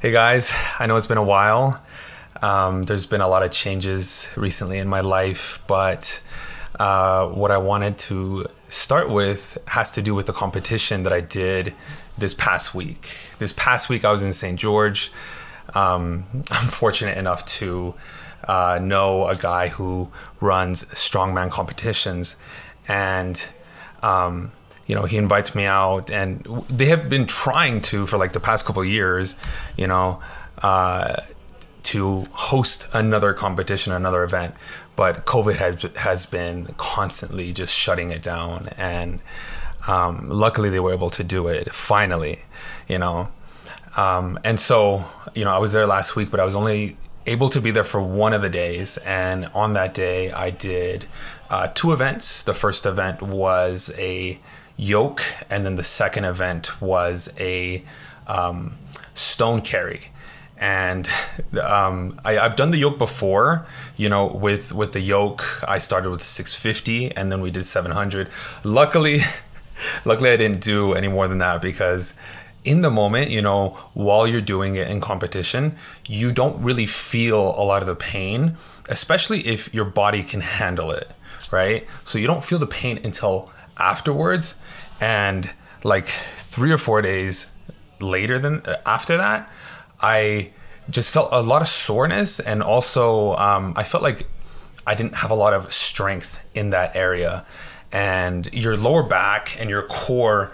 Hey guys, I know it's been a while. There's been a lot of changes recently in my life, but what I wanted to start with has to do with the competition that I did this past week. This past week I was in St. George. I'm fortunate enough to know a guy who runs Strongman competitions, and he invites me out, and they have been trying to, for like the past couple of years, to host another competition, another event, but COVID has been constantly just shutting it down, and luckily they were able to do it finally, and so I was there last week, but I was only able to be there for one of the days, and on that day I did two events. The first event was a yoke, and then the second event was a stone carry. And I've done the yoke before, with the yoke I started with 650 and then we did 700. Luckily I didn't do any more than that, because in the moment, while you're doing it in competition, you don't really feel a lot of the pain, especially if your body can handle it, right? So you don't feel the pain until afterwards, and like 3 or 4 days after that, I just felt a lot of soreness, and also I felt like I didn't have a lot of strength in that area. And your lower back and your core,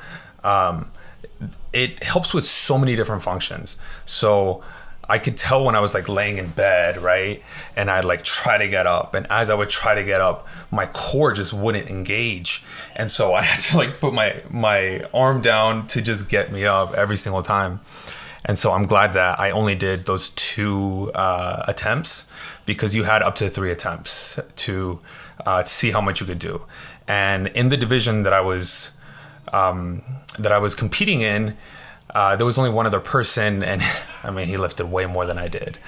it helps with so many different functions. So I could tell when I was like laying in bed, right? And I'd like try to get up, and as I would try to get up, my core just wouldn't engage. And so I had to like put my arm down to just get me up every single time. And so I'm glad that I only did those two attempts, because you had up to 3 attempts to see how much you could do. And in the division that I was competing in, there was only one other person, and I mean, he lifted way more than I did.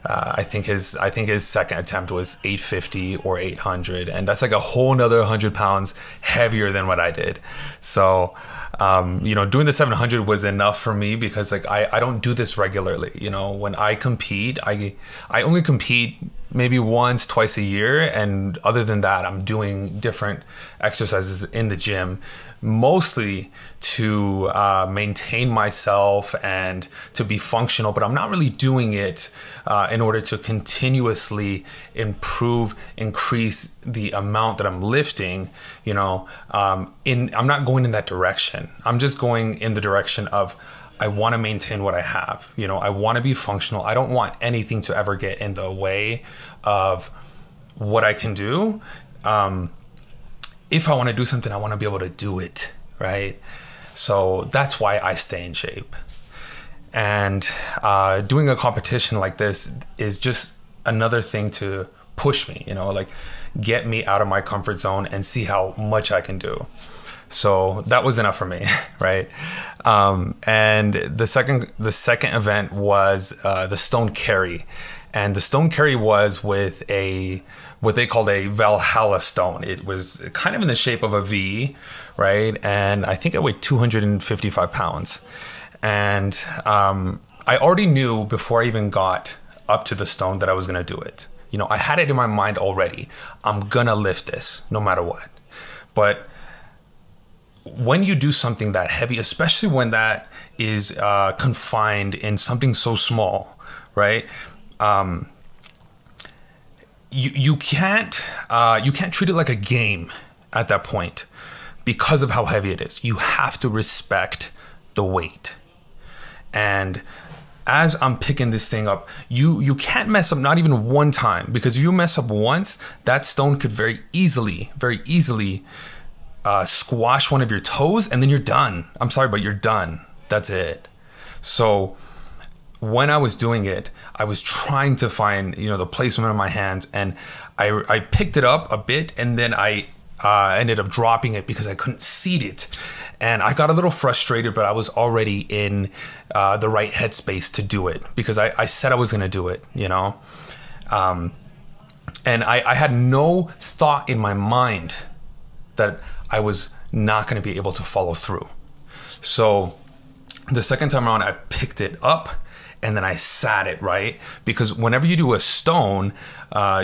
I think his second attempt was 850 or 800, and that's like a whole nother 100 pounds heavier than what I did. So doing the 700 was enough for me, because like I don't do this regularly. When I compete, I only compete maybe once, twice a year, and other than that, I'm doing different exercises in the gym, mostly to maintain myself and to be functional, but I'm not really doing it in order to continuously increase the amount that I'm lifting. I'm not going in that direction. I'm just going in the direction of, I want to maintain what I have. I want to be functional. I don't want anything to ever get in the way of what I can do. If I want to do something, I want to be able to do it, right? So that's why I stay in shape. And doing a competition like this is just another thing to push me, like get me out of my comfort zone and see how much I can do. So that was enough for me, right? And the second event was the stone carry, and the stone carry was with what they called a Valhalla stone. It was kind of in the shape of a V, right? And I think I weighed 255 pounds. And I already knew before I even got up to the stone that I was gonna do it. I had it in my mind already. I'm gonna lift this no matter what. But when you do something that heavy, especially when that is confined in something so small, right? You can't treat it like a game at that point, because of how heavy it is. You have to respect the weight. And as I'm picking this thing up, you can't mess up, not even one time, because if you mess up once, that stone could very easily squash one of your toes, and then you're done. I'm sorry, but you're done. That's it. So when I was doing it, I was trying to find, the placement of my hands, and I picked it up a bit, and then I ended up dropping it because I couldn't seat it. And I got a little frustrated, but I was already in the right headspace to do it, because I said I was going to do it, and I had no thought in my mind that I was not going to be able to follow through. So the second time around, I picked it up and then I sat it, right? Because whenever you do a stone,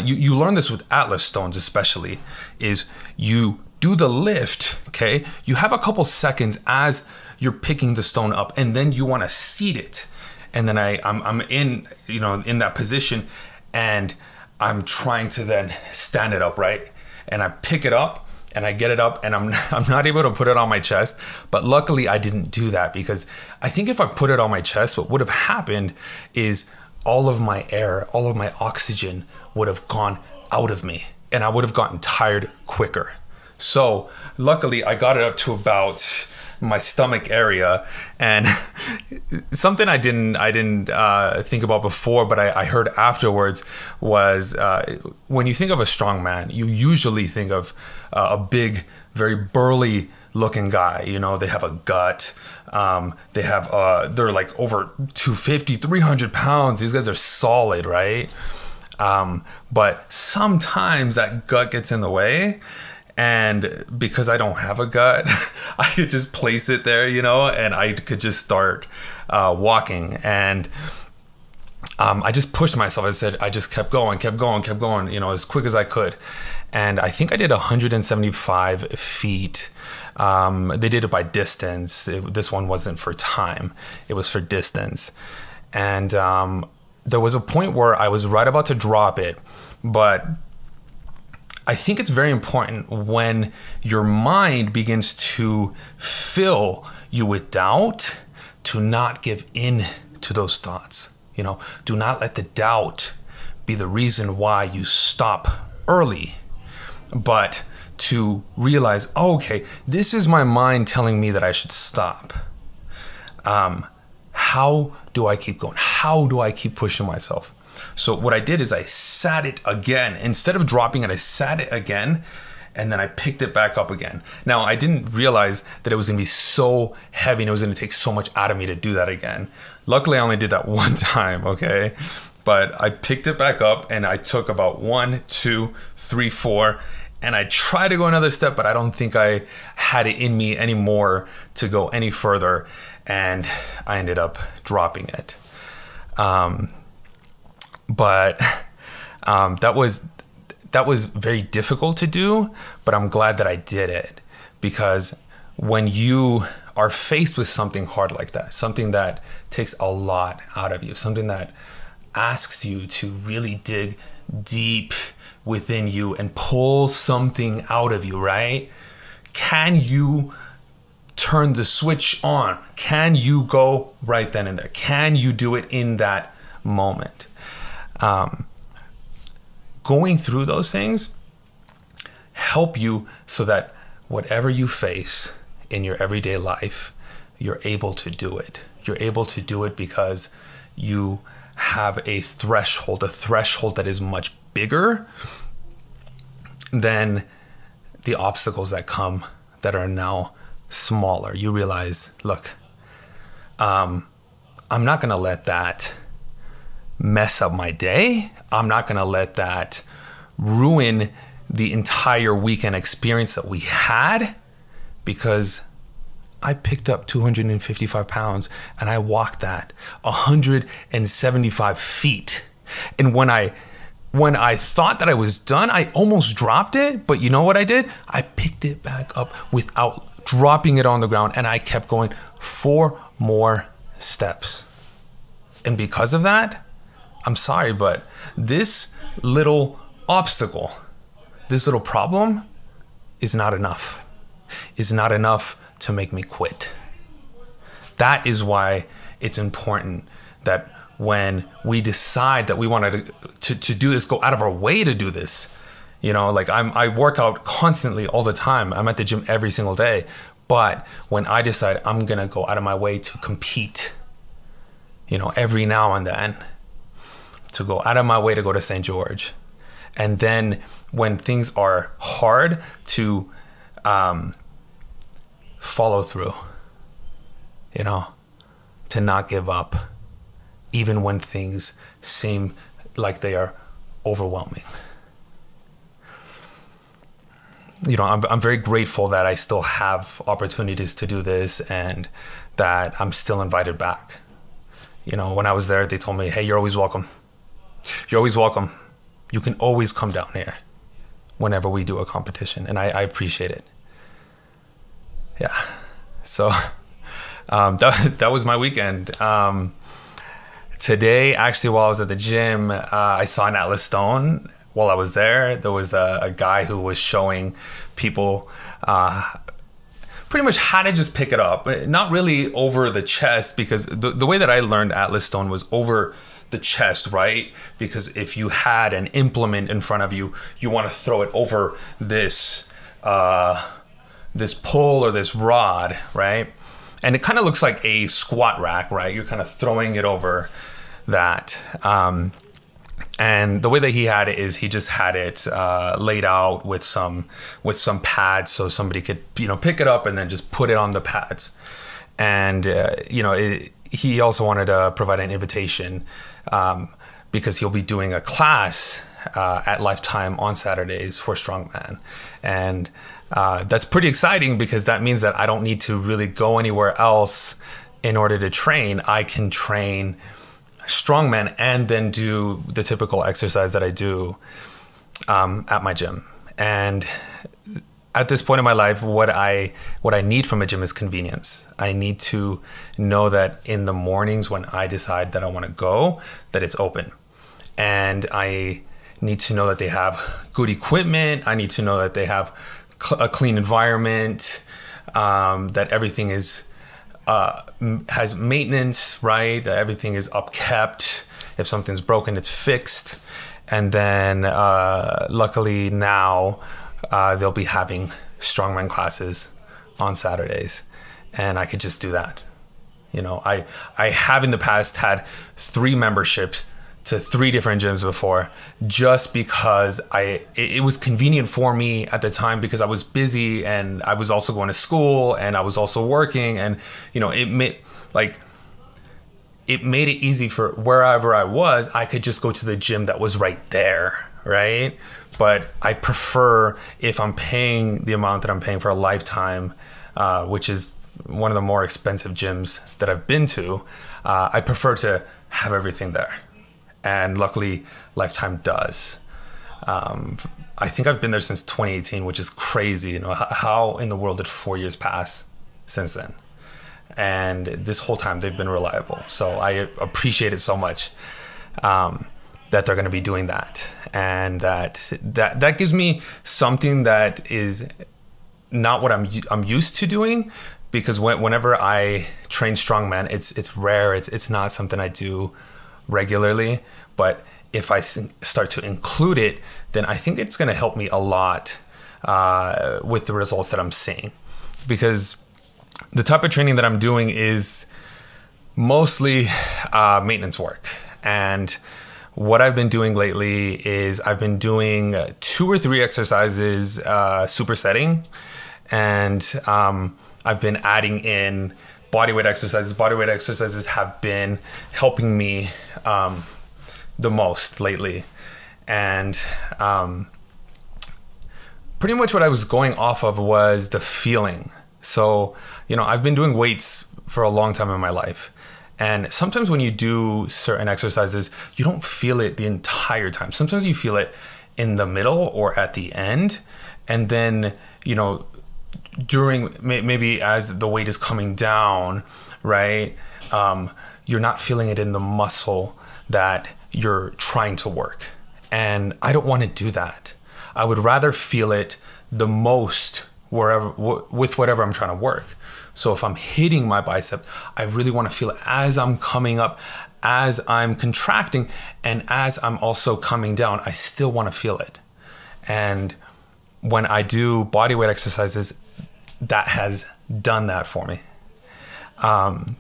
you learn this with Atlas stones especially, is you do the lift, okay? You have a couple seconds as you're picking the stone up, and then you want to seat it. And then I'm in, in that position, and I'm trying to then stand it up, right? And I pick it up, and I get it up, and I'm not able to put it on my chest. But luckily I didn't do that, because I think if I put it on my chest, what would have happened is all of my air, all of my oxygen would have gone out of me, and I would have gotten tired quicker. So luckily I got it up to about my stomach area, and something I didn't think about before, but I heard afterwards was when you think of a strongman, you usually think of a big, very burly looking guy. They have a gut. They're like over 250, 300 pounds. These guys are solid, right? But sometimes that gut gets in the way. And because I don't have a gut, I could just place it there, and I could just start walking. And I just pushed myself. I just kept going, as quick as I could. And I think I did 175 feet. They did it by distance. This one wasn't for time. It was for distance. And there was a point where I was right about to drop it, but I think it's very important when your mind begins to fill you with doubt to not give in to those thoughts. Do not let the doubt be the reason why you stop early, but to realize, okay, this is my mind telling me that I should stop. How do I keep going? How do I keep pushing myself? So what I did is I sat it again. Instead of dropping it, I sat it again, and then I picked it back up again. Now, I didn't realize that it was going to be so heavy and it was going to take so much out of me to do that again. Luckily, I only did that one time, okay? But I picked it back up, and I took about 1, 2, 3, 4, and I tried to go another step, but I don't think I had it in me anymore to go any further, and I ended up dropping it. But that was very difficult to do, but I'm glad that I did it, because when you are faced with something hard like that, something that takes a lot out of you, something that asks you to really dig deep within you and pull something out of you, right? Can you turn the switch on? Can you go right then and there? Can you do it in that moment? Going through those things help you so that whatever you face in your everyday life, you're able to do it. You're able to do it because you have a threshold that is much bigger than the obstacles that come that are now smaller. You realize, look, I'm not going to let that mess up my day. I'm not going to let that ruin the entire weekend experience that we had, because I picked up 255 pounds and I walked that 175 feet. And when I thought that I was done, I almost dropped it. But you know what I did? I picked it back up without dropping it on the ground, and I kept going 4 more steps. And because of that, I'm sorry, but this little obstacle, this little problem is not enough. Is not enough to make me quit. That is why it's important that when we decide that we want to do this, go out of our way to do this. Like I work out constantly all the time. I'm at the gym every single day. But when I decide I'm going to go out of my way to compete, every now and then, to go out of my way to go to St. George. And then when things are hard, to follow through, to not give up, even when things seem like they are overwhelming. I'm very grateful that I still have opportunities to do this, and that I'm still invited back. You know, when I was there, they told me, hey, you're always welcome. You're always welcome. You can always come down here whenever we do a competition. And I appreciate it. Yeah. So that was my weekend. Today, actually, while I was at the gym, I saw an Atlas Stone. While I was there, there was a guy who was showing people pretty much how to just pick it up. Not really over the chest, because the way that I learned Atlas Stone was over the chest, right? Because if you had an implement in front of you, you want to throw it over this this pole or this rod, right? And it kind of looks like a squat rack, right? You're kind of throwing it over that. And the way that he had it is he just had it laid out with some pads, so somebody could, you know, pick it up and then just put it on the pads. And you know, he also wanted to provide an invitation because he'll be doing a class at Lifetime on Saturdays for Strongman. And that's pretty exciting, because that means that I don't need to really go anywhere else in order to train. I can train Strongman and then do the typical exercise that I do at my gym. And at this point in my life, what I need from a gym is convenience. I need to know that in the mornings when I decide that I want to go, that it's open. And I need to know that they have good equipment. I need to know that they have a clean environment, that everything is has maintenance, right? That everything is upkept. If something's broken, it's fixed. And then luckily now they'll be having Strongman classes on Saturdays, and I could just do that. You know, I have in the past had 3 memberships to 3 different gyms before, just because it was convenient for me at the time, because I was busy and I was also going to school and I was also working, and you know, it made it easy for wherever I was, I could just go to the gym that was right there, right? But I prefer, if I'm paying the amount that I'm paying for a Lifetime, which is one of the more expensive gyms that I've been to, I prefer to have everything there. And luckily, Lifetime does. I think I've been there since 2018, which is crazy. You know, how in the world did 4 years pass since then? And this whole time, they've been reliable. So I appreciate it so much that they're going to be doing that. And that gives me something that is not what I'm used to doing. Because whenever I train Strongman, it's rare. It's not something I do regularly, but if I start to include it, then I think it's going to help me a lot with the results that I'm seeing, because the type of training that I'm doing is mostly maintenance work. And what I've been doing lately is I've been doing 2 or 3 exercises supersetting, and I've been adding in bodyweight exercises. Bodyweight exercises have been helping me the most lately. And pretty much what I was going off of was the feeling. So, you know, I've been doing weights for a long time in my life. And sometimes when you do certain exercises, you don't feel it the entire time. Sometimes you feel it in the middle or at the end. And then, you know, during maybe as the weight is coming down, right, you're not feeling it in the muscle that you're trying to work. And I don't want to do that. I would rather feel it the most wherever with whatever I'm trying to work. So if I'm hitting my bicep, I really want to feel it as I'm coming up, as I'm contracting, and as I'm also coming down. I still want to feel it. And when I do bodyweight exercises, that has done that for me.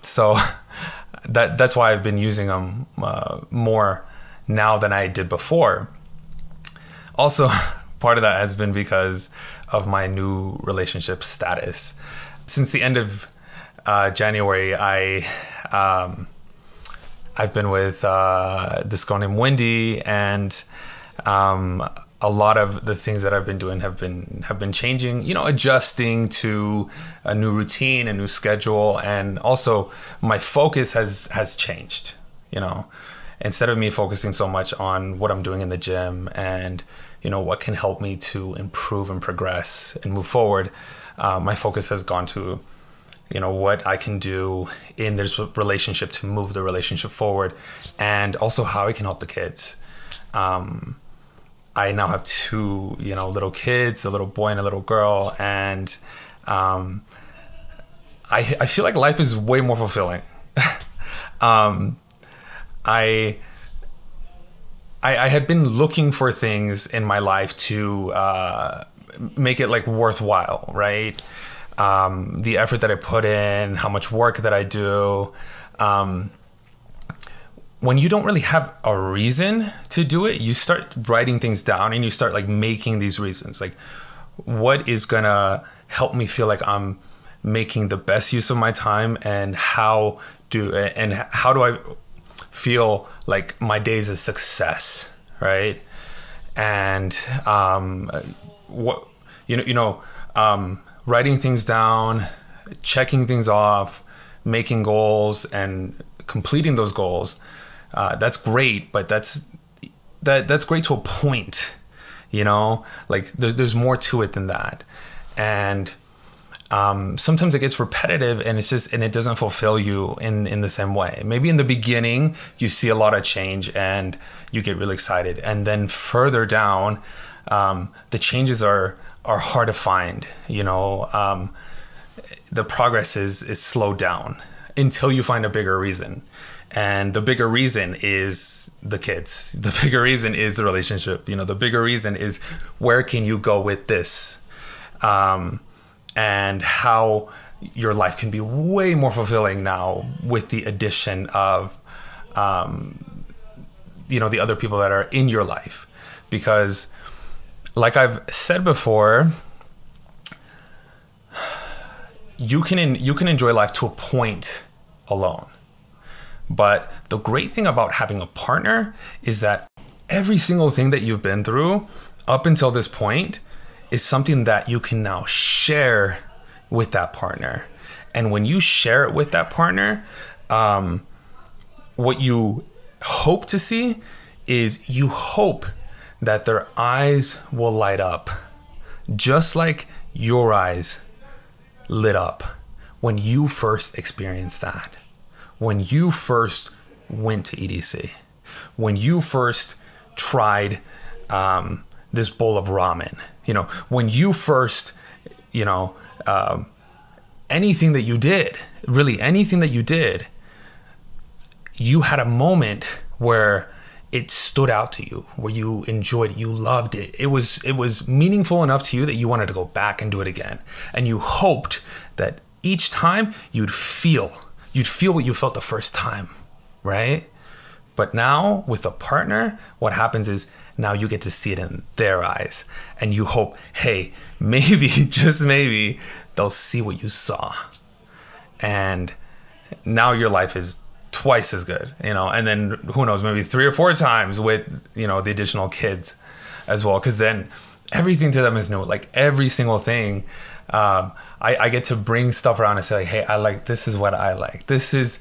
So that's why I've been using them more now than I did before. Also, part of that has been because of my new relationship status. Since the end of January, I've been with this girl named Wendy, and a lot of the things that I've been doing have been changing, you know, adjusting to a new routine, a new schedule. And also my focus has changed, you know, instead of me focusing so much on what I'm doing in the gym and, you know, what can help me to improve and progress and move forward. My focus has gone to, you know, what I can do in this relationship to move the relationship forward, and also how I can help the kids. I now have 2, you know, little kids, a little boy and a little girl, and I feel like life is way more fulfilling. I had been looking for things in my life to make it like worthwhile, right? The effort that I put in, how much work that I do. When you don't really have a reason to do it, you start writing things down and you start like making these reasons. Like, what is gonna help me feel like I'm making the best use of my time, and how do I feel like my day's a success, right? And writing things down, checking things off, making goals, and completing those goals. That's great, but that's great to a point, you know. Like there's more to it than that, and sometimes it gets repetitive, and it doesn't fulfill you in the same way. Maybe in the beginning you see a lot of change and you get really excited, and then further down, the changes are hard to find. You know, the progress is slowed down until you find a bigger reason. And the bigger reason is the kids. The bigger reason is the relationship. You know, the bigger reason is where can you go with this? And how your life can be way more fulfilling now with the addition of, you know, the other people that are in your life. Because like I've said before, you can enjoy life to a point alone. But the great thing about having a partner is that every single thing that you've been through up until this point is something that you can now share with that partner. And when you share it with that partner, what you hope to see is you hope that their eyes will light up, just like your eyes lit up when you first experienced that. When you first went to EDC, when you first tried this bowl of ramen, you know, when you first, you know, anything that you did, really anything that you did, you had a moment where it stood out to you, where you enjoyed it, you loved it. It was meaningful enough to you that you wanted to go back and do it again. And you hoped that each time you'd feel what you felt the first time, right? But now with a partner, what happens is now you get to see it in their eyes, and you hope, hey, maybe, just maybe, they'll see what you saw. And now your life is twice as good, you know, and then who knows, maybe 3 or 4 times with, you know, the additional kids as well. Because then everything to them is new, like every single thing. I get to bring stuff around and say, like, hey, I like, this is what I like. This is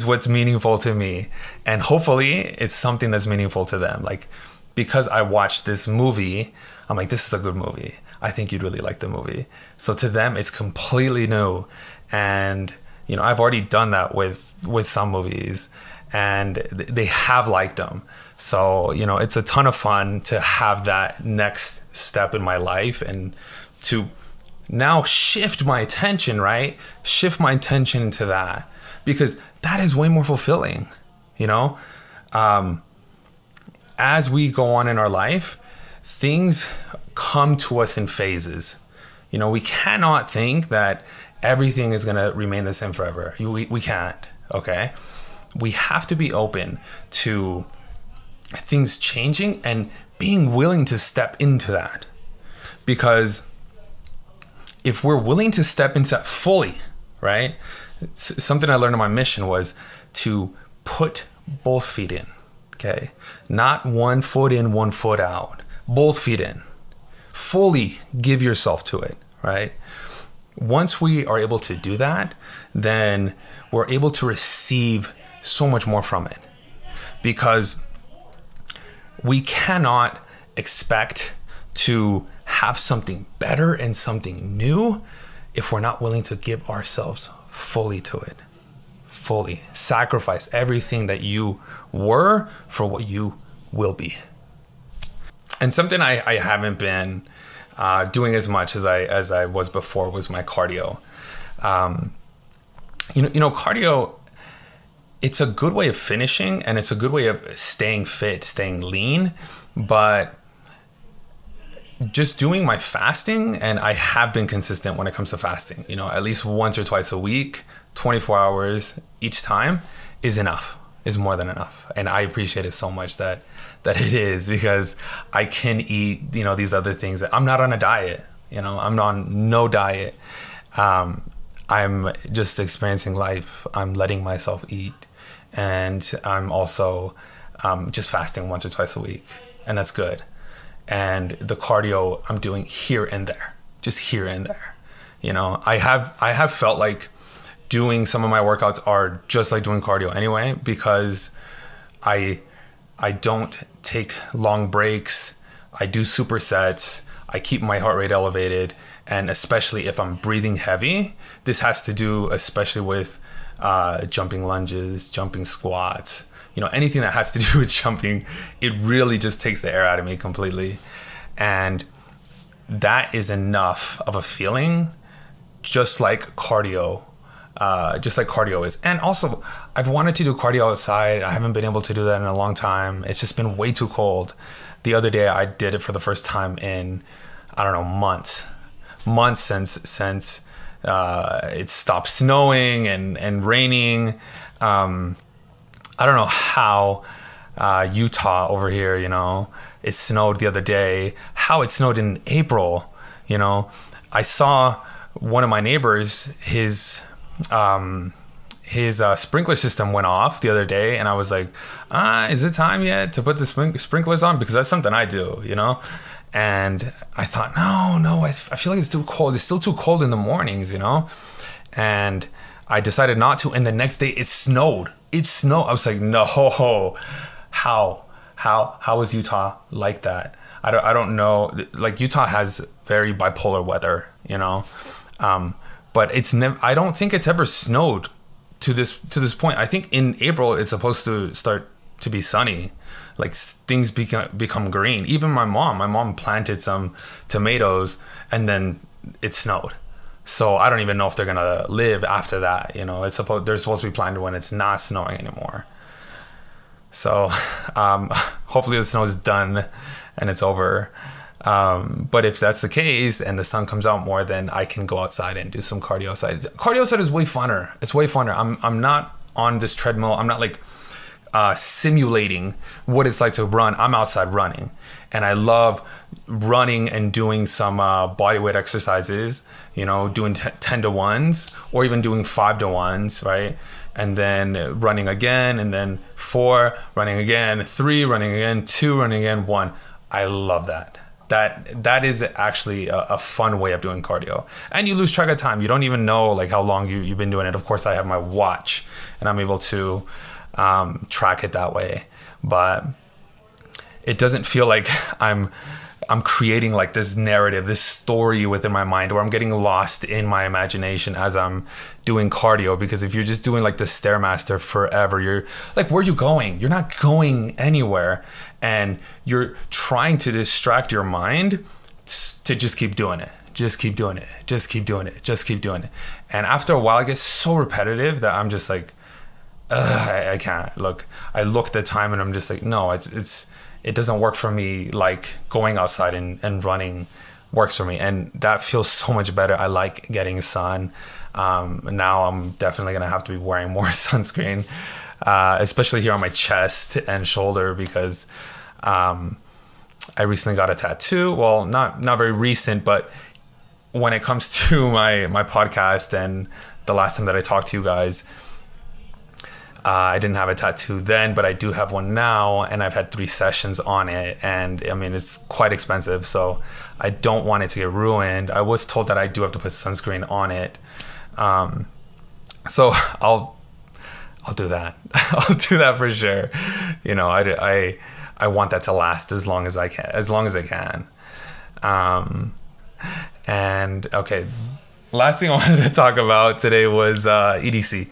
what's meaningful to me. And hopefully it's something that's meaningful to them. Like, because I watched this movie, I'm like, this is a good movie. I think you'd really like the movie. So to them, it's completely new. And, you know, I've already done that with some movies, and they have liked them. So, you know, it's a ton of fun to have that next step in my life and to now shift my attention, right? Shift my attention to that, because that is way more fulfilling, you know? As we go on in our life, things come to us in phases. You know, we cannot think that everything is going to remain the same forever. We can't, okay? We have to be open to things changing and being willing to step into that. Because if we're willing to step into that fully, right? Something I learned on my mission was to put both feet in, okay? Not one foot in, one foot out, both feet in. Fully give yourself to it, right? Once we are able to do that, then we're able to receive so much more from it, because we cannot expect to have something better and something new if we're not willing to give ourselves fully to it. Fully sacrifice everything that you were for what you will be. And something I haven't been doing as much as I was before was my cardio. Cardio, it's a good way of finishing, and it's a good way of staying fit, staying lean. But just doing my fasting, and I have been consistent when it comes to fasting, at least once or twice a week, 24 hours each time is enough, is more than enough. And I appreciate it so much that it is, because I can eat, these other things. I'm not on a diet, I'm on no diet. I'm just experiencing life. I'm letting myself eat, and I'm also just fasting once or twice a week, and that's good. And the cardio I'm doing here and there, just here and there. I have felt like doing some of my workouts are just like doing cardio anyway, because I don't take long breaks. I do supersets. I keep my heart rate elevated. And especially if I'm breathing heavy, this has to do especially with jumping lunges, jumping squats, anything that has to do with jumping. It really just takes the air out of me completely. And that is enough of a feeling, just like cardio is. And also, I've wanted to do cardio outside. I haven't been able to do that in a long time. It's just been way too cold. The other day I did it for the first time in, months since it stopped snowing and raining. I don't know how Utah over here, it snowed the other day, how it snowed in April. I saw one of my neighbors, his sprinkler system went off the other day, and I was like, is it time yet to put the sprinklers on? Because that's something I do, And I thought, no, I feel like it's too cold. It's still too cold in the mornings, And I decided not to. And the next day it snowed. I was like, no, how is Utah like that? I don't know. Like, Utah has very bipolar weather, but I don't think it's ever snowed to this point. I think in April it's supposed to start to be sunny. Like, things become green. Even my mom planted some tomatoes, and then it snowed. So I don't even know if they're gonna live after that. They're supposed to be planted when it's not snowing anymore. So hopefully the snow is done and it's over. But if that's the case and the sun comes out more, then I can go outside and do some cardio outside. Cardio outside is way funner. It's way funner. I'm not on this treadmill. I'm not like simulating what it's like to run. I'm outside running, and I love running and doing some bodyweight exercises, doing 10 to 1s or even doing 5 to 1s, right? And then running again, and then 4, running again, 3, running again, 2, running again, 1. I love that. That is actually a fun way of doing cardio. And you lose track of time. You don't even know like how long you've been doing it. Of course, I have my watch, and I'm able to track it that way. But it doesn't feel like I'm creating like this narrative, this story within my mind, where I'm getting lost in my imagination as I'm doing cardio. Because if you're just doing like the Stairmaster forever, you're like, where are you going? You're not going anywhere. And you're trying to distract your mind to just keep doing it. Just keep doing it. Just keep doing it. Just keep doing it. And after a while, it gets so repetitive that I'm just like, I can't. Look, I look at the time and I'm just like, no, it doesn't work for me. Like going outside and running works for me, and that feels so much better. I like getting sun. Now I'm definitely gonna have to be wearing more sunscreen, especially here on my chest and shoulder, because I recently got a tattoo. Well, not very recent, but when it comes to my podcast and the last time that I talked to you guys, I didn't have a tattoo then, but I do have one now, and I've had 3 sessions on it, and I mean, it's quite expensive, so I don't want it to get ruined. I was told that I do have to put sunscreen on it, so I'll do that. I'll do that for sure. You know, I want that to last as long as I can. And okay, last thing I wanted to talk about today was EDC.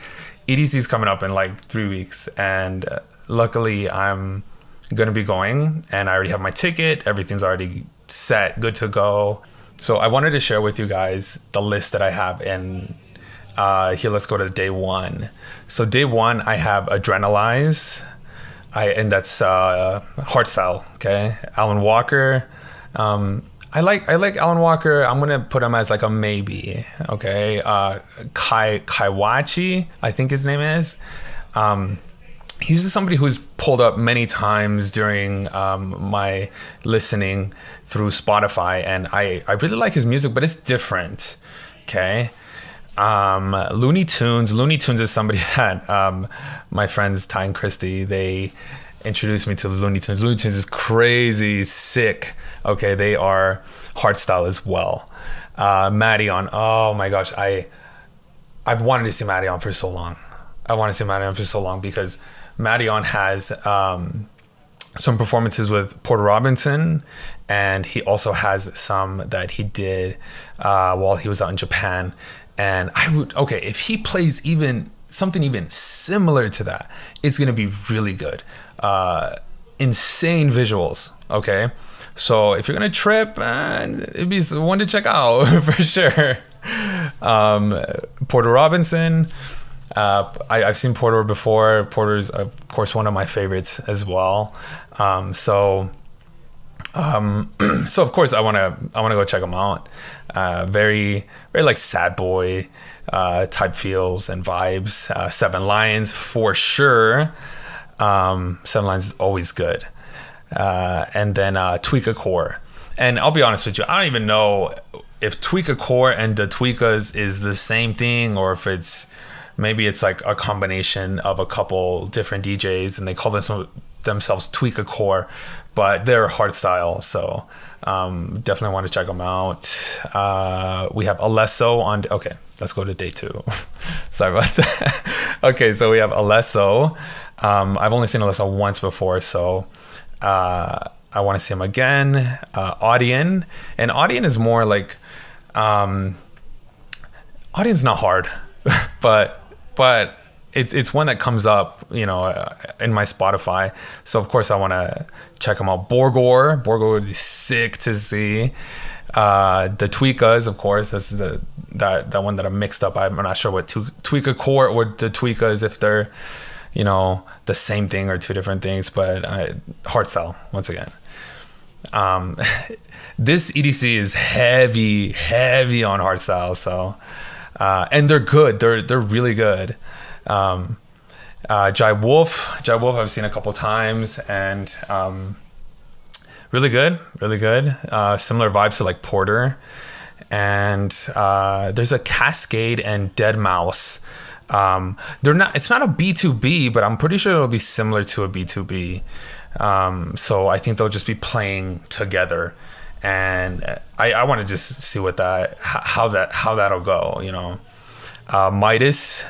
EDC is coming up in like 3 weeks, and luckily I'm gonna be going, and I already have my ticket. Everything's already set, good to go. So I wanted to share with you guys the list that I have, and here, let's go to day 1. So day 1, I have Adrenalize, and that's Hardstyle. Okay, Alan Walker. I like Alan Walker. I'm gonna put him as like a maybe. Okay, Kaiwachi, I think his name is. He's just somebody who's pulled up many times during my listening through Spotify, and I really like his music, but it's different. Okay. Looney Tunes is somebody that my friends Ty and Christy, they introduced me to Looney Tunes. Looney Tunes is crazy sick. Okay, they are hardstyle as well. Maddie-On, oh my gosh, I've wanted to see Maddie-On for so long. Because Maddie-On has some performances with Porter Robinson, and he also has some that he did while he was out in Japan. And if he plays something even similar to that, it's gonna be really good. Insane visuals. Okay, so if you're gonna trip, it'd be one to check out for sure. Porter Robinson, I've seen Porter before. Porter's of course one of my favorites as well. So of course I wanna go check him out. Very like sad boy type feels and vibes. Seven Lions for sure. Seven Lions is always good. And then Tweak a Core. And I'll be honest with you, I don't even know if Tweak a Core and the Tweakas is the same thing, or if maybe it's like a combination of a couple different DJs and they call themselves Tweak a Core, but they're hardstyle, so definitely want to check them out. We have Alesso on. Okay, let's go to day 2. Sorry about that. Okay, so we have Alesso. I've only seen Alesso once before, so I want to see him again. Audion, and Audion is more like Audion's not hard, but it's one that comes up, you know, in my Spotify. So of course I want to check them out. Borgor would be sick to see. The Tweakas, of course, that's that one that I mixed up. I'm not sure what Tweak a Core or the Tweakas, if they're, you know, the same thing or two different things, but hardstyle once again. This EDC is heavy on hardstyle, so and they're good. They're really good. Jai Wolf I've seen a couple times, and really good. Similar vibes to like Porter. And there's a Cascade and Dead Mouse. It's not a B2B, but I'm pretty sure it'll be similar to a B2B. So I think they'll just be playing together, and I want to just see how that'll go, you know. Midas,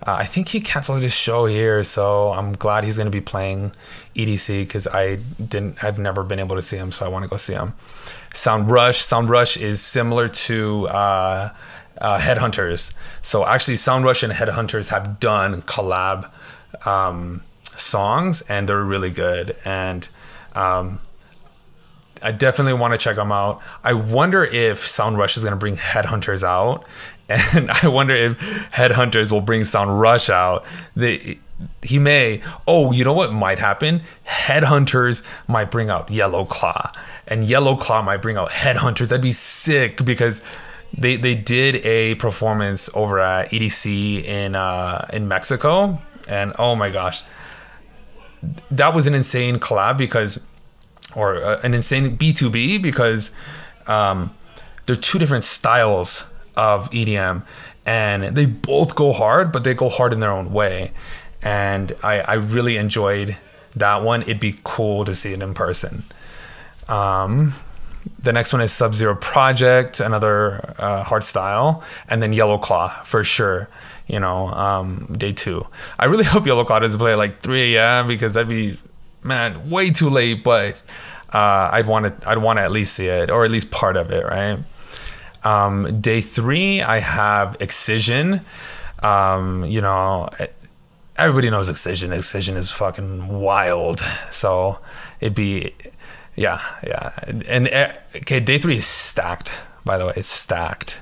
I think he canceled his show here, so I'm glad he's going to be playing EDC, because I've never been able to see him, so I want to go see him. Sound Rush is similar to Headhunters. So actually Sound Rush and Headhunters have done collab songs, and they're really good, and I definitely want to check them out. I wonder if Sound Rush is going to bring Headhunters out, and I wonder if Headhunters will bring Sound Rush out. He may. Oh, you know what might happen? Headhunters might bring out Yellow Claw, and Yellow Claw might bring out Headhunters. That'd be sick, because they did a performance over at EDC in Mexico, and oh my gosh, that was an insane collab, or an insane B2B, because they're two different styles of EDM, and they both go hard, but they go hard in their own way. and I really enjoyed that one. It'd be cool to see it in person. The next one is Sub-Zero Project, another hardstyle, and then Yellow Claw for sure. Day 2. I really hope Yellow Claw doesn't play at like 3 a.m. because that'd be, man, way too late. But I'd want to at least see it, or at least part of it, right? Day 3, I have Excision. Everybody knows Excision. Excision is fucking wild. So it'd be, yeah. And okay, day 3 is stacked. By the way, it's stacked.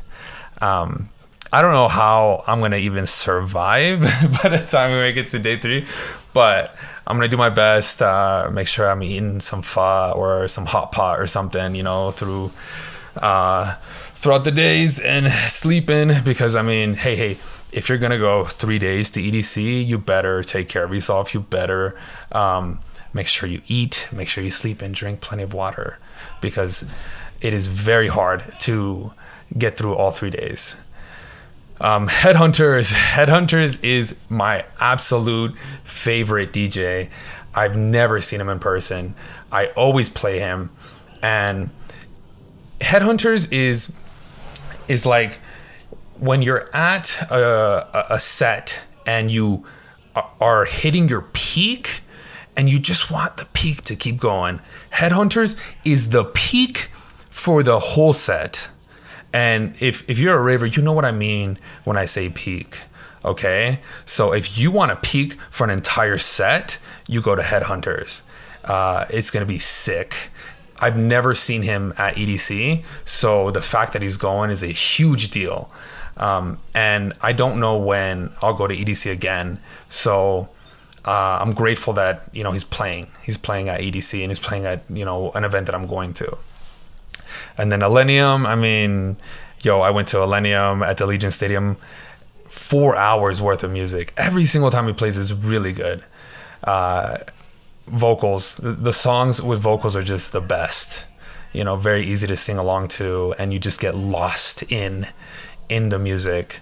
I don't know how I'm going to even survive by the time we make it to day 3, but I'm going to do my best, make sure I'm eating some pho or some hot pot or something, throughout the days, and sleeping, because hey, if you're going to go 3 days to EDC, you better take care of yourself. You better make sure you eat, make sure you sleep, and drink plenty of water, because it is very hard to get through all 3 days. Headhunters is my absolute favorite DJ. I've never seen him in person. I always play him, and Headhunters is like when you're at a set and you are hitting your peak and you just want the peak to keep going. Headhunters is the peak for the whole set. And if you're a raver, you know what I mean when I say peak, okay? So if you want to peak for an entire set, you go to Headhunters. It's going to be sick. I've never seen him at EDC, so the fact that he's going is a huge deal. And I don't know when I'll go to EDC again. So I'm grateful that, he's playing. He's playing at EDC, and he's playing at, an event that I'm going to. And then Millennium, I went to Millennium at the Legion Stadium, 4 hours worth of music. Every single time he plays is really good. Vocals, the songs with vocals are just the best. Very easy to sing along to, and you just get lost in the music.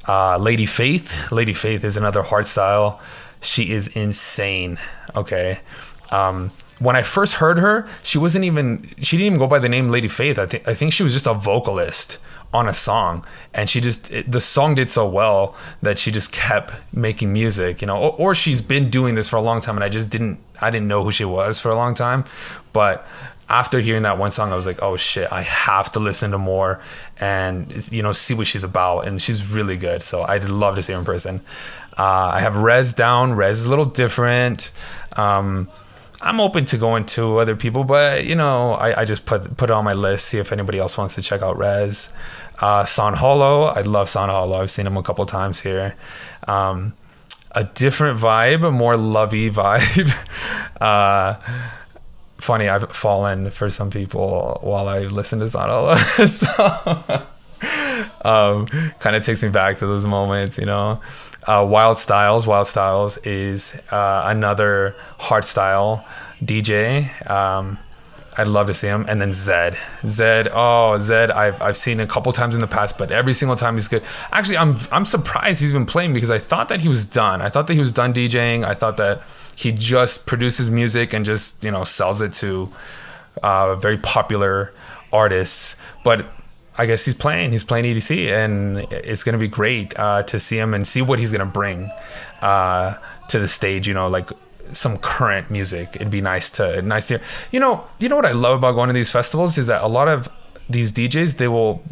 Lady Faith is another hardstyle. She is insane. Okay. When I first heard her, she didn't even go by the name Lady Faith. I think she was just a vocalist on a song, and the song did so well that she just kept making music, or she's been doing this for a long time, and I didn't know who she was for a long time. But after hearing that one song, I was like, oh shit, I have to listen to more and, see what she's about. And she's really good. So I'd love to see her in person. I have Rez down. Rez is a little different. I'm open to going to other people, but I just put it on my list, see if anybody else wants to check out Rez. San Holo, I love San Holo. I've seen him a couple times here. A different vibe, a more lovey vibe. Funny, I've fallen for some people while I listen to San Holo. So kind of takes me back to those moments, Wild Styles is another hardstyle DJ. I'd love to see him. And then Zed, I've seen a couple times in the past, but every single time he's good. Actually, I'm surprised he's been playing, because I thought that he was done. I thought that he was done DJing. I thought that he just produces music and just sells it to very popular artists. But I guess he's playing EDC, and it's going to be great to see him and see what he's going to bring to the stage, like some current music. It'd be nice to hear. You know what I love about going to these festivals is that a lot of these DJs, they will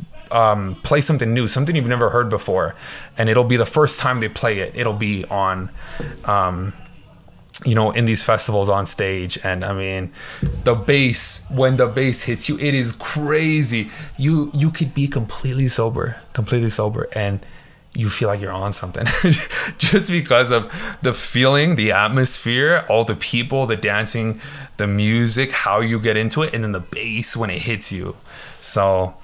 play something new, something you've never heard before, and it'll be the first time they play it. It'll be on in these festivals on stage. And the bass, when the bass hits you, it is crazy. You could be completely sober, and you feel like you're on something just because of the feeling, the atmosphere, all the people, the dancing, the music, how you get into it, and then the bass when it hits you. So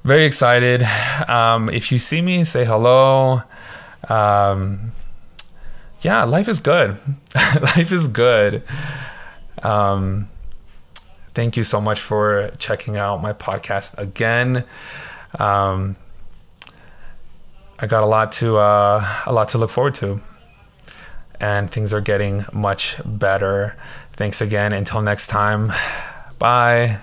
very excited. If you see me, say hello. Yeah, life is good. Life is good. Thank you so much for checking out my podcast again. I got a lot to look forward to. and things are getting much better. Thanks again. Until next time. Bye.